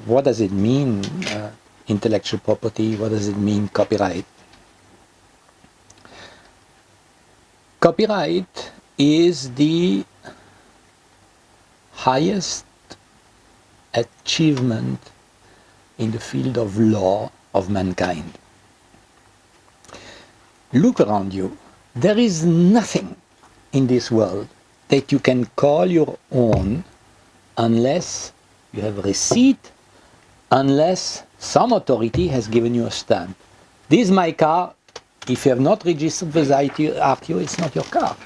what does it mean, intellectual property? What does it mean, copyright? Copyright is the highest achievement in the field of law of mankind. Look around you. There is nothing in this world that you can call your own unless you have a receipt, unless some authority has given you a stamp. This is my car. If you have not registered with RTO, it's not your car.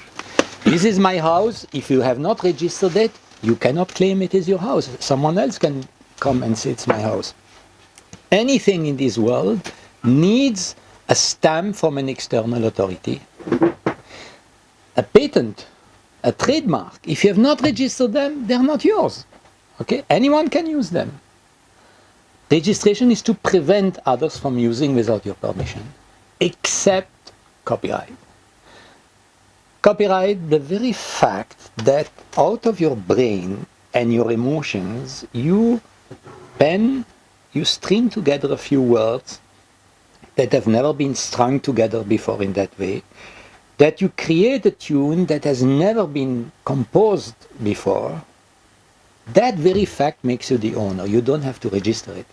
This is my house. If you have not registered it, you cannot claim it is your house. Someone else can come and say it's my house. Anything in this world needs a stamp from an external authority. A patent, a trademark, if you have not registered them, they're not yours. Okay? Anyone can use them. Registration is to prevent others from using without your permission, except copyright. Copyright, the very fact that out of your brain and your emotions, you string together a few words that have never been strung together before in that way, that you create a tune that has never been composed before, that very fact makes you the owner. You don't have to register it.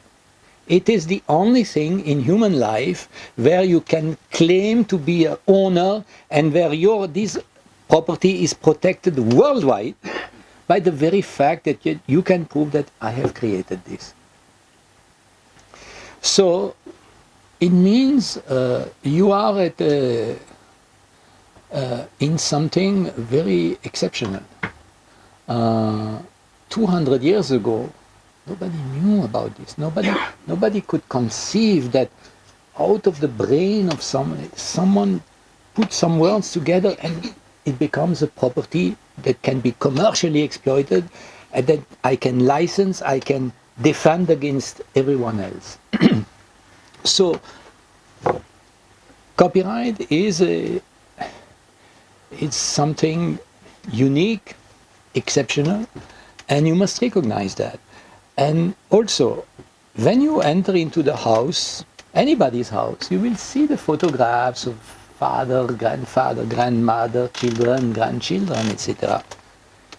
It is the only thing in human life where you can claim to be an owner and where this property is protected worldwide by the very fact that you can prove that I have created this. So it means you are in something very exceptional. 200 years ago, nobody knew about this. Nobody could conceive that out of the brain of someone put some words together and it becomes a property that can be commercially exploited and that I can license, I can defend against everyone else. So, copyright is it's something unique, exceptional, and you must recognize that. And also, when you enter into the house, anybody's house, you will see the photographs of father, grandfather, grandmother, children, grandchildren, etc.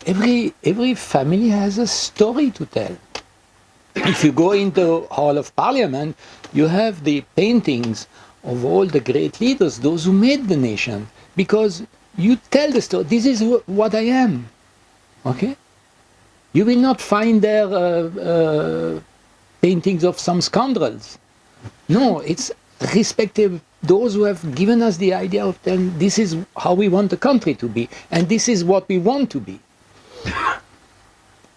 Every family has a story to tell. If you go into Hall of Parliament, you have the paintings of all the great leaders, those who made the nation, because you tell the story. This is what I am. Okay? You will not find there paintings of some scoundrels. No, it's respective those who have given us the idea of them, this is how we want the country to be, and this is what we want to be.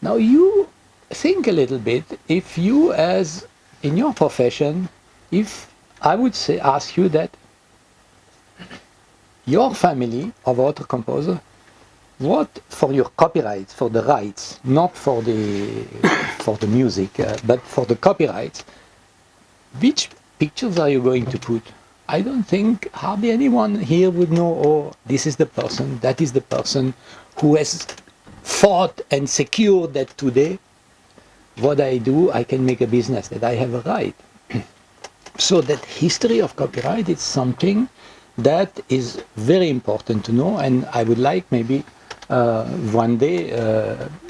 Now you think a little bit, if you as in your profession, if I would say, ask you that your family of author composer, what for your copyrights, for the rights, not for the music, but for the copyrights, which pictures are you going to put? I don't think hardly anyone here would know, oh, this is the person, that is the person who has fought and secured that today, what I do, I can make a business, that I have a right. So that history of copyright is something that is very important to know, and I would like maybe one day,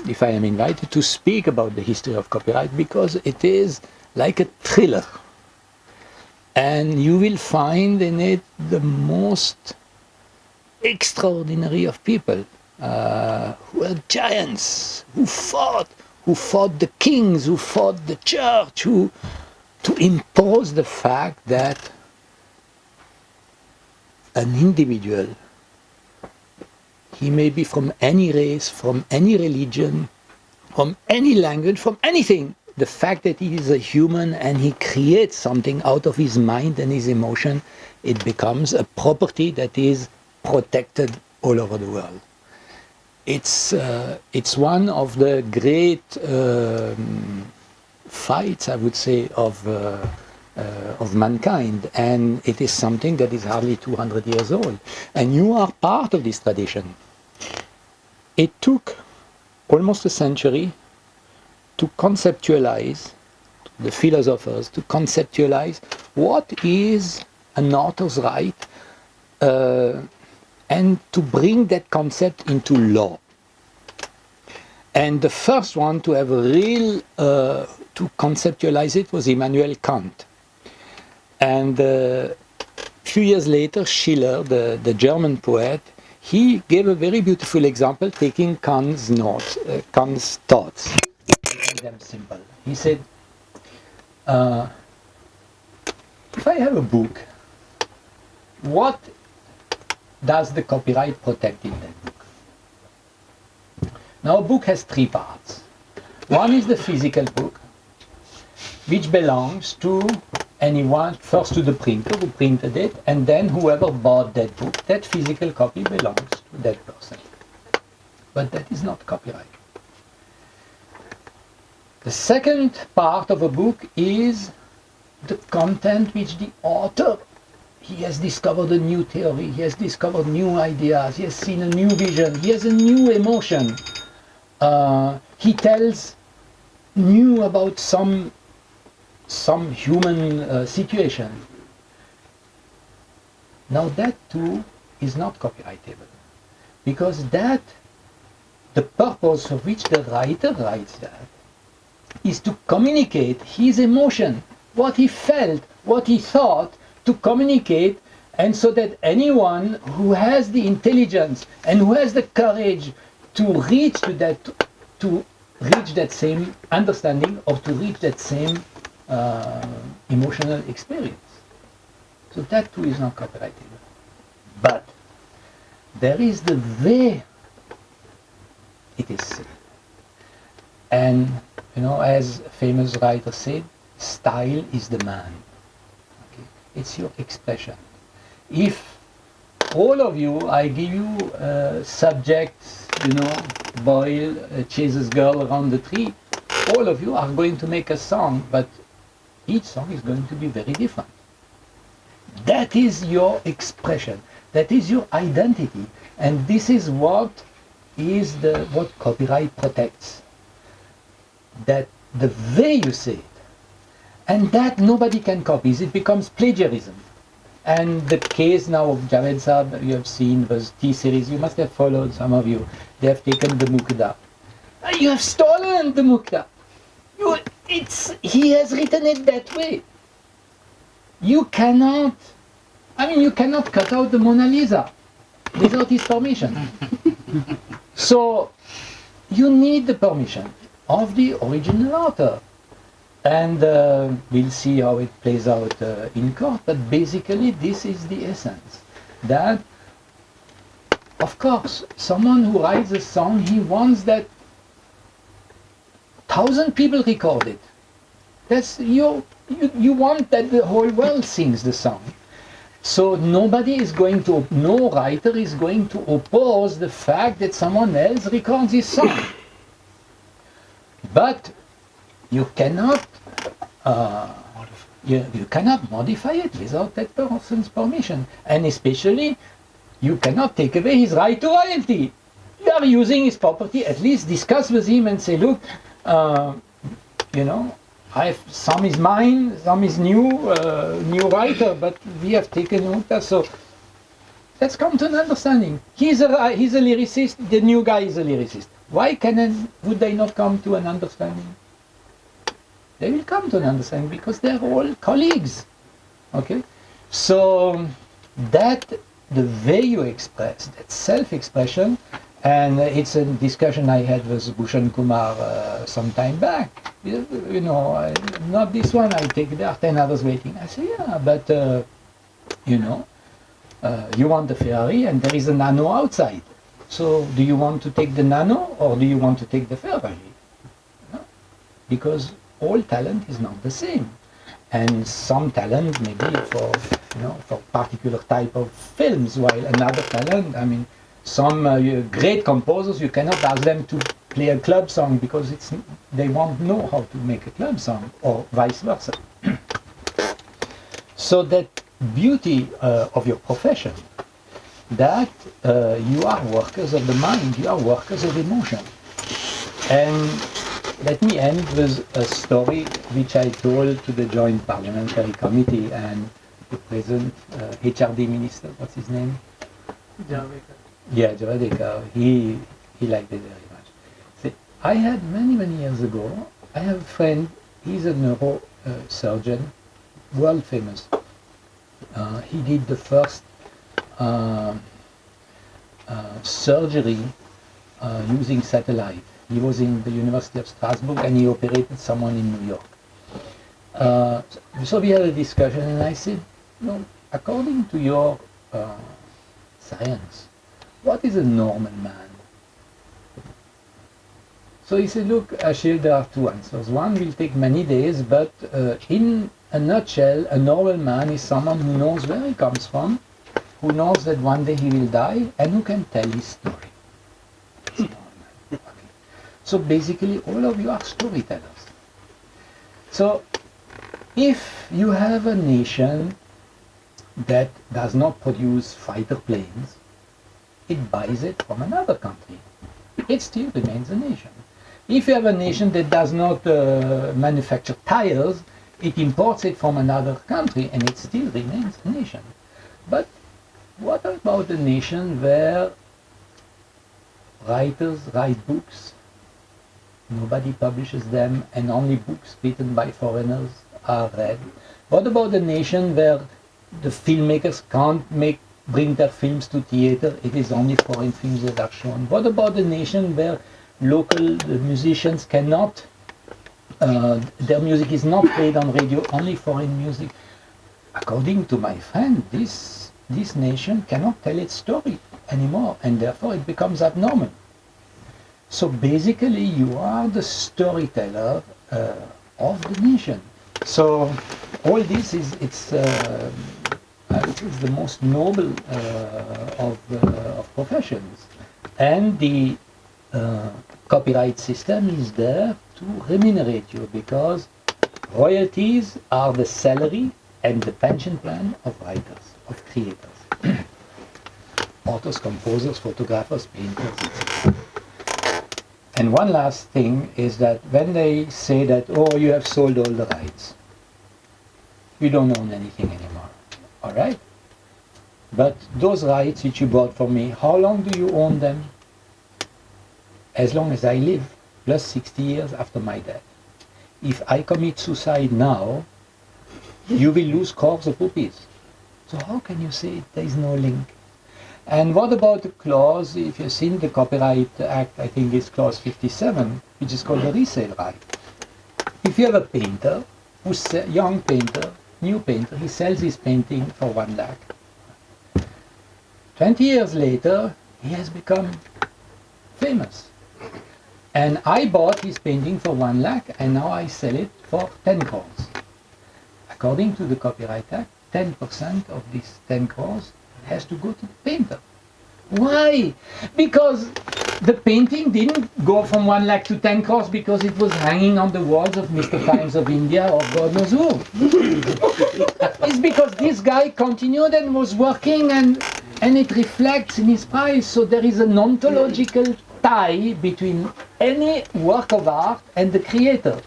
if I am invited, to speak about the history of copyright, because it is like a thriller. And you will find in it the most extraordinary of people, who are giants, who fought the kings, who fought the church, to impose the fact that an individual, he may be from any race, from any religion, from any language, from anything, the fact that he is a human and he creates something out of his mind and his emotion, it becomes a property that is protected all over the world. It's one of the great fights, I would say, of mankind, and it is something that is hardly 200 years old. And you are part of this tradition. It took almost a century to conceptualize the philosophers, to conceptualize what is an author's right, and to bring that concept into law. And the first one to have a real, to conceptualize it was Immanuel Kant. And a few years later, Schiller, the German poet, he gave a very beautiful example, taking Kant's notes, Kant's thoughts, making them simple. He said, if I have a book, what does the copyright protect in that book? Now, a book has three parts. One is the physical book, which belongs to anyone, first to the printer who printed it, and then whoever bought that book. That physical copy belongs to that person. But that is not copyright. The second part of a book is the content which the author, he has discovered a new theory, he has discovered new ideas, he has seen a new vision, he has a new emotion. He tells new about some human situation. Now that too is not copyrightable, because that, the purpose for which the writer writes that, is to communicate his emotion, what he felt, what he thought, to communicate, and so that anyone who has the intelligence and who has the courage to reach that same understanding, or to reach that same emotional experience. So that too is not copyrightable. But there is the way it is said. And as a famous writer said, style is the man. Okay? It's your expression. If all of you, I give you subjects, boy chases girl around the tree, all of you are going to make a song, but each song is going to be very different. That is your expression. That is your identity. And this is what copyright protects. That the way you say it, and that nobody can copy. It becomes plagiarism. And the case now of Javed Saab, you have seen, was T-series. You must have followed, some of you. They have taken the Mukda. You have stolen the Mukda. He has written it that way. You cannot cut out the Mona Lisa without his permission. So you need the permission of the original author. And we'll see how it plays out in court, but basically this is the essence. That, of course, someone who writes a song, he wants that 1,000 people record it. That's you want that the whole world sings the song. So no writer is going to oppose the fact that someone else records his song. But you cannot you cannot modify it without that person's permission, and especially you cannot take away his right to royalty. You are using his property. At least discuss with him and say, look, some is mine, some is new writer, but we have taken Mukta, so let's come to an understanding. He's a lyricist. The new guy is a lyricist. Would they not come to an understanding? They will come to an understanding because they're all colleagues. Okay? So that the way you express, that self-expression, and it's a discussion I had with Bhushan Kumar some time back. Not this one, there are 10 others waiting. I say, yeah, but you want the Ferrari and there is a Nano outside. So do you want to take the Nano or do you want to take the Ferrari? Because all talent is not the same, and some talent maybe for particular type of films, while another talent, some great composers, you cannot ask them to play a club song because they won't know how to make a club song, or vice versa. So that beauty of your profession, that you are workers of the mind, you are workers of emotion, and let me end with a story which I told to the Joint Parliamentary Committee and the present HRD minister, what's his name? Javadekar. Yeah, Javadekar. He liked it very much. See, I had many years ago, I have a friend, he's a neurosurgeon, world famous. He did the first surgery using satellite. He was in the University of Strasbourg and he operated someone in New York. So we had a discussion and I said, no, according to your science, what is a normal man? So he said, look, Achille, there are two answers. One will take many days, but in a nutshell, a normal man is someone who knows where he comes from, who knows that one day he will die, and who can tell his story. That's normal. Okay. So basically, all of you are storytellers. So if you have a nation that does not produce fighter planes, it buys it from another country. It still remains a nation. If you have a nation that does not manufacture tires, it imports it from another country and it still remains a nation. But what about a nation where writers write books, nobody publishes them, and only books written by foreigners are read? What about a nation where the filmmakers can't bring their films to theater, it is only foreign films that are shown? What about a nation where local musicians cannot, their music is not played on radio, only foreign music? According to my friend, this nation cannot tell its story anymore, and therefore it becomes abnormal. So basically you are the storyteller of the nation. So all this is the most noble of professions, and the copyright system is there to remunerate you, because royalties are the salary and the pension plan of writers, of creators, authors, composers, photographers, painters, etc. And one last thing is that when they say that, oh, you have sold all the rights, you don't own anything anymore, all right? But those rights which you bought from me, how long do you own them? As long as I live, plus 60 years after my death. If I commit suicide now, you will lose crores of rupees. So how can you say there is no link? And what about the clause, if you've seen the Copyright Act, I think it's clause 57, which is called the resale right. If you have a painter, who's a young painter, new painter, he sells his painting for 1 lakh. 20 years later, he has become famous. And I bought his painting for 1 lakh, and now I sell it for 10 crores. According to the Copyright Act, 10% of these 10 crores has to go to the painter. Why? Because the painting didn't go from 1 lakh to 10 crores because it was hanging on the walls of Mr. Times of India or God knows who. It's because this guy continued and was working, and it reflects in his price. So there is an ontological tie between any work of art and the creator.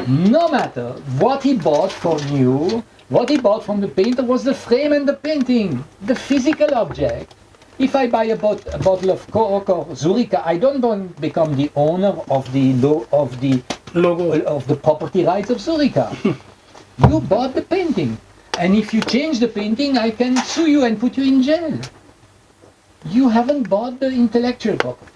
No matter what he bought for new, what he bought from the painter was the frame and the painting, the physical object. If I buy a bottle of Coke or Zurica, I don't become the owner of the logo of the property rights of Zurica. You bought the painting, and if you change the painting, I can sue you and put you in jail. You haven't bought the intellectual property.